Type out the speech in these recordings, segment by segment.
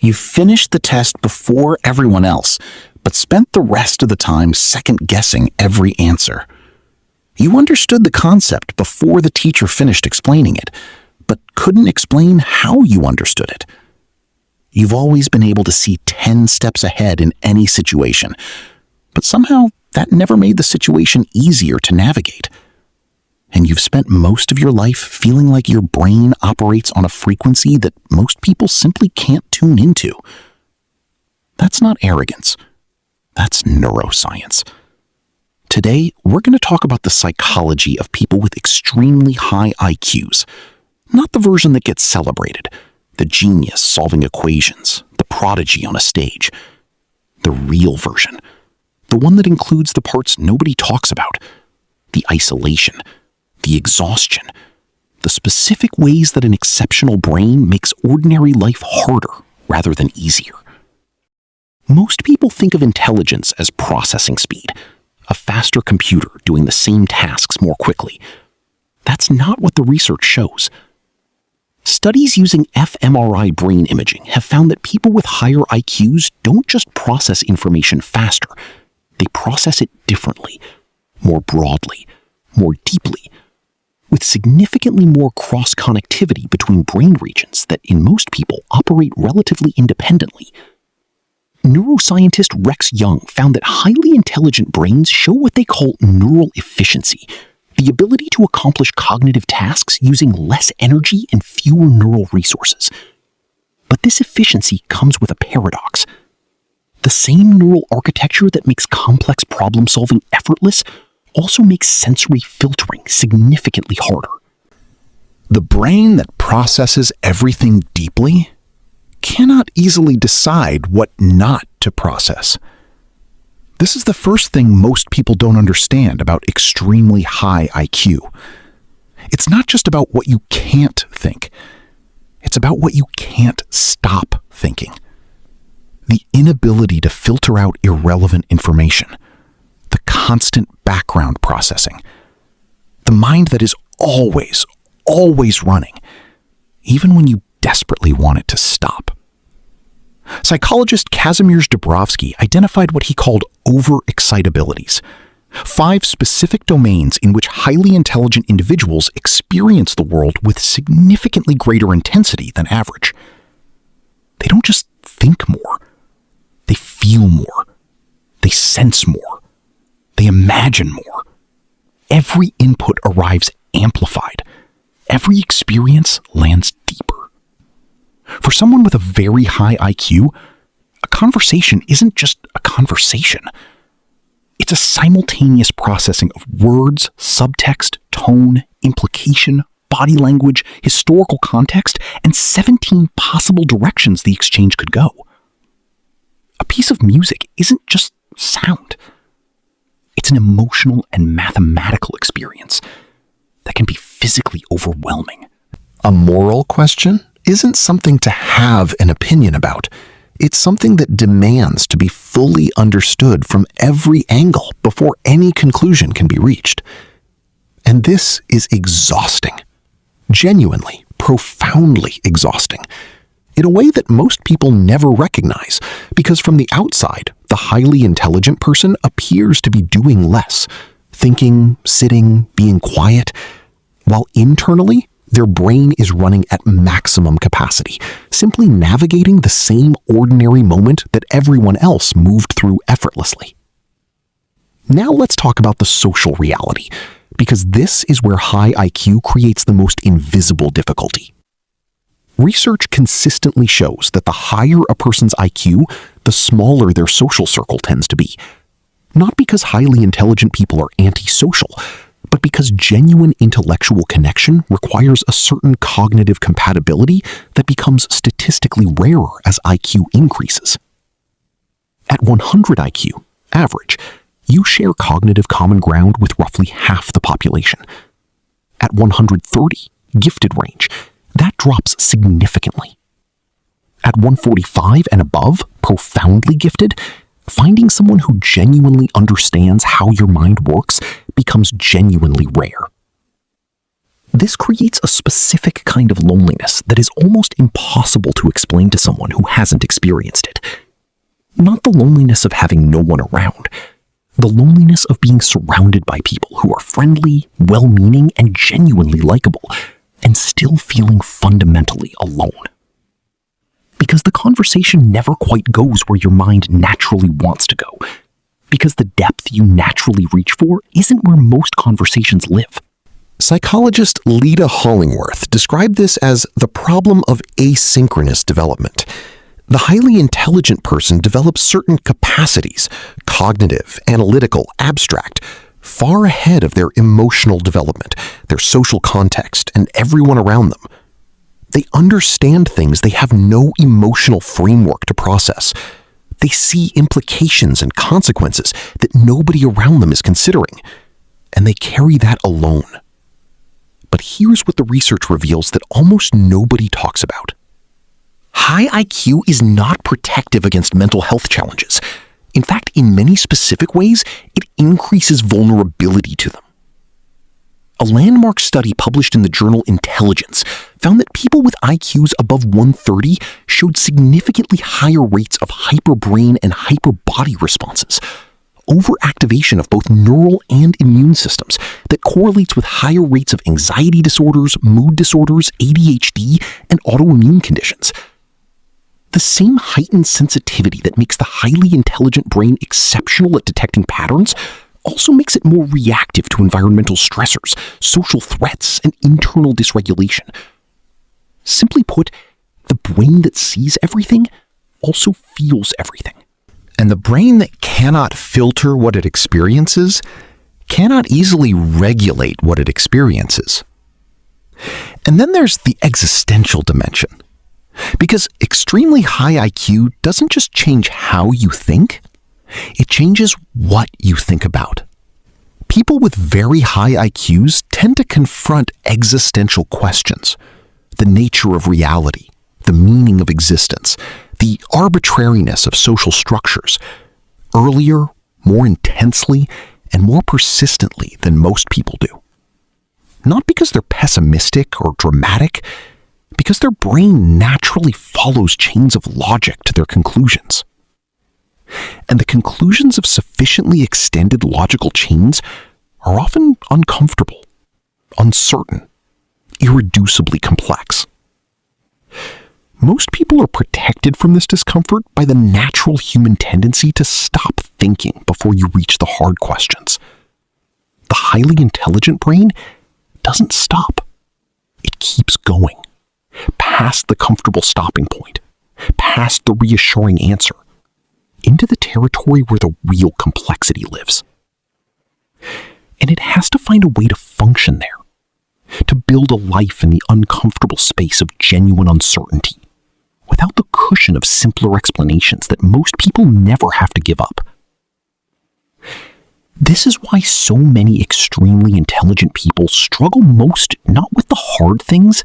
You finished the test before everyone else, but spent the rest of the time second-guessing every answer. You understood the concept before the teacher finished explaining it, but couldn't explain how you understood it. You've always been able to see 10 steps ahead in any situation, but somehow that never made the situation easier to navigate. And you've spent most of your life feeling like your brain operates on a frequency that most people simply can't tune into. That's not arrogance. That's neuroscience. Today, we're going to talk about the psychology of people with extremely high IQs. Not the version that gets celebrated, the genius solving equations, the prodigy on a stage. The real version. The one that includes the parts nobody talks about. The isolation, the exhaustion, the specific ways that an exceptional brain makes ordinary life harder rather than easier. Most people think of intelligence as processing speed, a faster computer doing the same tasks more quickly. That's not what the research shows. Studies using fMRI brain imaging have found that people with higher IQs don't just process information faster, they process it differently, more broadly, more deeply, with significantly more cross-connectivity between brain regions that in most people operate relatively independently. Neuroscientist Rex Young found that highly intelligent brains show what they call neural efficiency, the ability to accomplish cognitive tasks using less energy and fewer neural resources. But this efficiency comes with a paradox. The same neural architecture that makes complex problem-solving effortless also makes sensory filtering significantly harder. The brain that processes everything deeply cannot easily decide what not to process. This is the first thing most people don't understand about extremely high IQ. It's not just about what you can't think. It's about what you can't stop thinking. The inability to filter out irrelevant information. The constant background processing. The mind that is always running, even when you desperately want it to stop. Psychologist Kazimierz Dabrowski identified what he called overexcitabilities, 5 specific domains in which highly intelligent individuals experience the world with significantly greater intensity than average. They don't just think more, they feel more, they sense more, they imagine more. Every input arrives amplified. Every experience lands deeper. For someone with a very high IQ, a conversation isn't just a conversation. It's a simultaneous processing of words, subtext, tone, implication, body language, historical context, and 17 possible directions the exchange could go. A piece of music isn't just sound. It's an emotional and mathematical experience that can be physically overwhelming. A moral question isn't something to have an opinion about. It's something that demands to be fully understood from every angle before any conclusion can be reached. And this is exhausting. Genuinely, profoundly exhausting. In a way that most people never recognize, because from the outside, the highly intelligent person appears to be doing less, thinking, sitting, being quiet, while internally, their brain is running at maximum capacity, simply navigating the same ordinary moment that everyone else moved through effortlessly. Now let's talk about the social reality, because this is where high IQ creates the most invisible difficulty. Research consistently shows that the higher a person's IQ, the smaller their social circle tends to be. Not because highly intelligent people are antisocial, but because genuine intellectual connection requires a certain cognitive compatibility that becomes statistically rarer as IQ increases. At 100 IQ, average, you share cognitive common ground with roughly half the population. At 130, gifted range, that drops significantly. At 145 and above, profoundly gifted, finding someone who genuinely understands how your mind works becomes genuinely rare. This creates a specific kind of loneliness that is almost impossible to explain to someone who hasn't experienced it. Not the loneliness of having no one around, the loneliness of being surrounded by people who are friendly, well-meaning, and genuinely likable, and still feeling fundamentally alone. Because the conversation never quite goes where your mind naturally wants to go. Because the depth you naturally reach for isn't where most conversations live. Psychologist Leda Hollingworth described this as the problem of asynchronous development. The highly intelligent person develops certain capacities, cognitive, analytical, abstract, far ahead of their emotional development, their social context, and everyone around them. They understand things they have no emotional framework to process. They see implications and consequences that nobody around them is considering, and they carry that alone. But here's what the research reveals that almost nobody talks about. High IQ is not protective against mental health challenges. In fact, in many specific ways, it increases vulnerability to them. A landmark study published in the journal Intelligence found that people with IQs above 130 showed significantly higher rates of hyperbrain and hyperbody responses, overactivation of both neural and immune systems that correlates with higher rates of anxiety disorders, mood disorders, ADHD, and autoimmune conditions. The same heightened sensitivity that makes the highly intelligent brain exceptional at detecting patterns also makes it more reactive to environmental stressors, social threats, and internal dysregulation. Simply put, the brain that sees everything also feels everything. And the brain that cannot filter what it experiences cannot easily regulate what it experiences. And then there's the existential dimension. Because extremely high IQ doesn't just change how you think, it changes what you think about. People with very high IQs tend to confront existential questions, the nature of reality, the meaning of existence, the arbitrariness of social structures, earlier, more intensely, and more persistently than most people do. Not because they're pessimistic or dramatic, because their brain naturally follows chains of logic to their conclusions. And the conclusions of sufficiently extended logical chains are often uncomfortable, uncertain, irreducibly complex. Most people are protected from this discomfort by the natural human tendency to stop thinking before you reach the hard questions. The highly intelligent brain doesn't stop. It keeps going, past the comfortable stopping point, past the reassuring answer, into the territory where the real complexity lives. And it has to find a way to function there, to build a life in the uncomfortable space of genuine uncertainty, without the cushion of simpler explanations that most people never have to give up. This is why so many extremely intelligent people struggle most not with the hard things,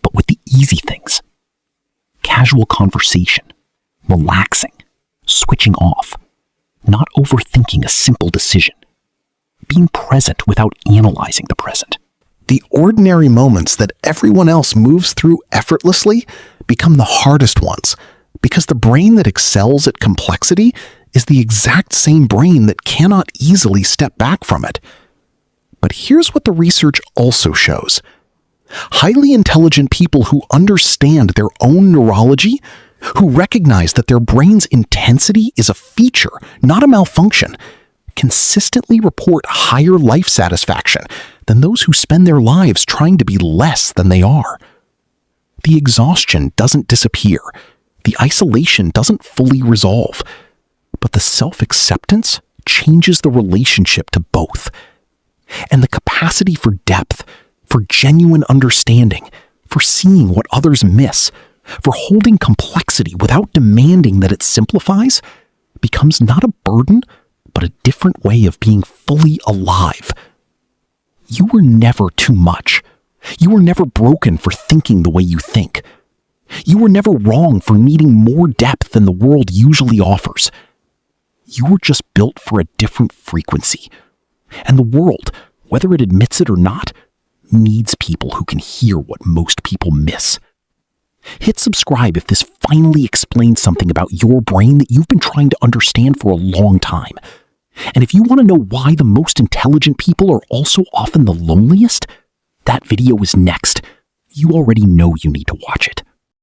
but with the easy things. Casual conversation, relaxing, switching off, not overthinking a simple decision, being present without analyzing the present. The ordinary moments that everyone else moves through effortlessly become the hardest ones, because the brain that excels at complexity is the exact same brain that cannot easily step back from it. But here's what the research also shows. Highly intelligent people who understand their own neurology, who recognize that their brain's intensity is a feature, not a malfunction, consistently report higher life satisfaction than those who spend their lives trying to be less than they are. The exhaustion doesn't disappear. The isolation doesn't fully resolve. But the self-acceptance changes the relationship to both. And the capacity for depth, for genuine understanding, for seeing what others miss, for holding complexity without demanding that it simplifies, becomes not a burden, but a different way of being fully alive. You were never too much. You were never broken for thinking the way you think. You were never wrong for needing more depth than the world usually offers. You were just built for a different frequency. And the world, whether it admits it or not, needs people who can hear what most people miss. Hit subscribe if this finally explains something about your brain that you've been trying to understand for a long time. And if you want to know why the most intelligent people are also often the loneliest, that video is next. You already know you need to watch it.